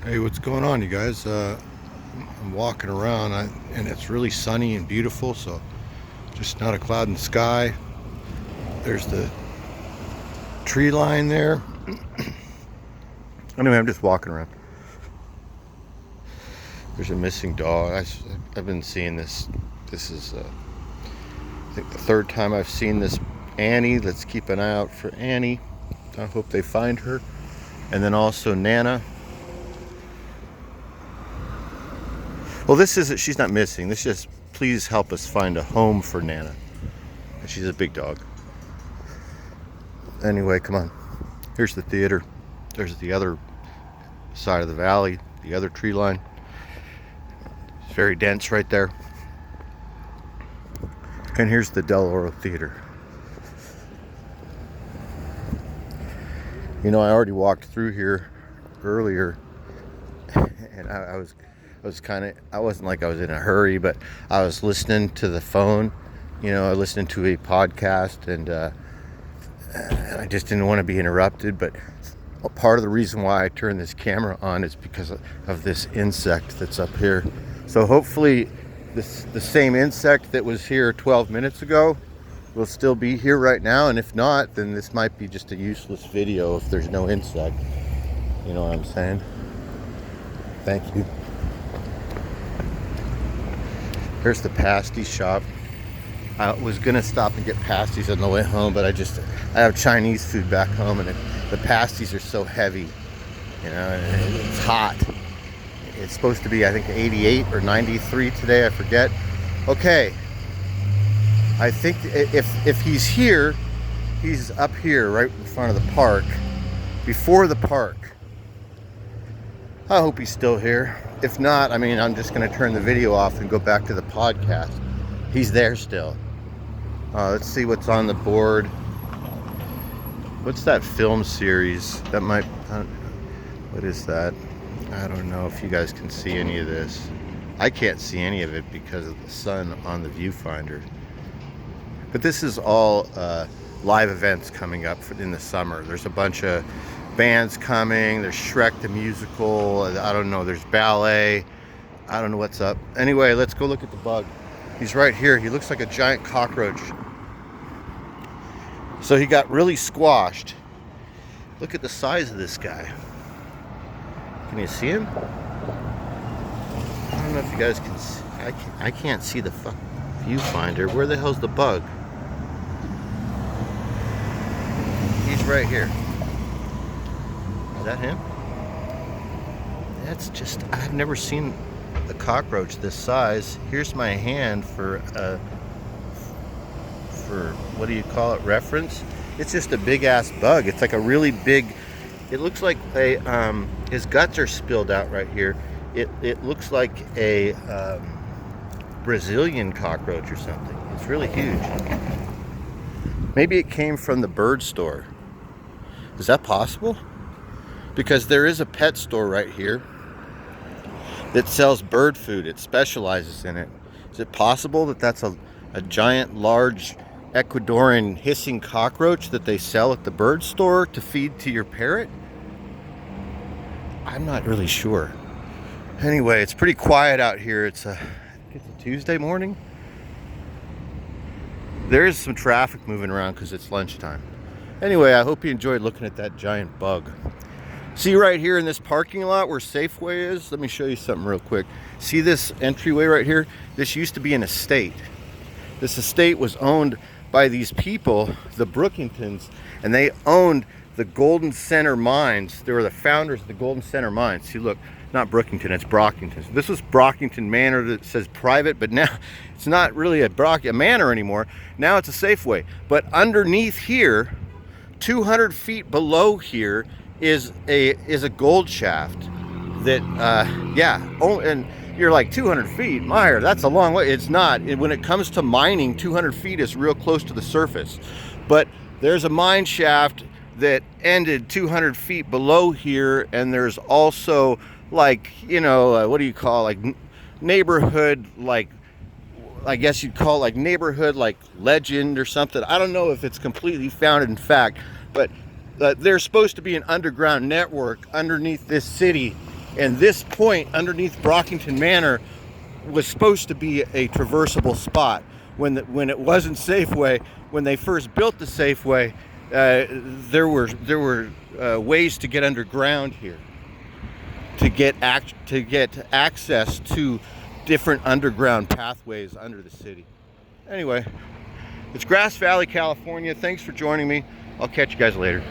Hey, what's going on, you guys? I'm walking around and it's really sunny and beautiful, so just not a cloud in the sky. There's the tree line there. Anyway, I'm just walking around. There's a missing dog. I've been seeing this. This is, I think, the third time I've seen this Annie. Let's keep an eye out for Annie. I hope they find her. And then also Nana. Well, she's not missing. This is just, please help us find a home for Nana. She's a big dog. Anyway, come on. Here's the theater. There's the other side of the valley, the other tree line. It's very dense right there. And here's the Del Oro Theater. You know, I already walked through here earlier, and I wasn't like I was in a hurry, but I was listening to the phone. You know, I listened to a podcast, and I just didn't want to be interrupted. But part of the reason why I turned this camera on is because of this insect that's up here. So hopefully the same insect that was here 12 minutes ago will still be here right now, and if not, then this might be just a useless video if there's no insect. You know what I'm saying? Thank you. Here's the pasty shop. I was gonna stop and get pasties on the way home, but I have Chinese food back home, and the pasties are so heavy, you know, and it's hot. It's supposed to be, I think, 88 or 93 today, I forget. Okay, I think if he's here, he's up here right in front of the park, before the park. I hope he's still here. If not, I mean, I'm just going to turn the video off and go back to the podcast. He's there still. Let's see what's on the board. What's that film series? That might... what is that? I don't know if you guys can see any of this. I can't see any of it because of the sun on the viewfinder. But this is all live events coming up in the summer. There's a bunch of bands coming. There's Shrek the musical. I don't know. There's ballet. I don't know what's up. Anyway, let's go look at the bug. He's right here. He looks like a giant cockroach. So he got really squashed. Look at the size of this guy. Can you see him? I don't know if you guys can see. I can't see the viewfinder. Where the hell's the bug? He's right here. Is that him? That's just, I've never seen a cockroach this size. Here's my hand for what do you call it, reference? It's just a big ass bug. It's like a really big, it looks like his guts are spilled out right here. It looks like a Brazilian cockroach or something. It's really huge. Maybe it came from the bird store. Is that possible? Because there is a pet store right here that sells bird food. It specializes in it. Is it possible that that's a giant, large Ecuadorian hissing cockroach that they sell at the bird store to feed to your parrot? I'm not really sure. Anyway, it's pretty quiet out here. It's a Tuesday morning. There is some traffic moving around because it's lunchtime. Anyway, I hope you enjoyed looking at that giant bug. See right here in this parking lot where Safeway is? Let me show you something real quick. See this entryway right here? This used to be an estate. This estate was owned by these people, the Brookingtons, and they owned the Golden Center mines. They were the founders of the Golden Center mines. See, look, not Brookington, it's Brockington. This was Brockington Manor that says private, but now it's not really a manor anymore. Now it's a Safeway. But underneath here, 200 feet below here, is a gold shaft that, and you're like, 200 feet, Meyer, that's a long way. It's not. When it comes to mining, 200 feet is real close to the surface. But there's a mine shaft that ended 200 feet below here, and there's also, like, you know, what do you call, like, neighborhood, like, I guess you'd call it, like, neighborhood, like, legend or something. I don't know if it's completely founded in fact, but there's supposed to be an underground network underneath this city And this point underneath Brockington Manor was supposed to be a traversable spot. When it wasn't Safeway, when they first built the Safeway, there were ways to get underground here, to get access to different underground pathways under the city. Anyway, it's Grass Valley, California. Thanks for joining me. I'll catch you guys later.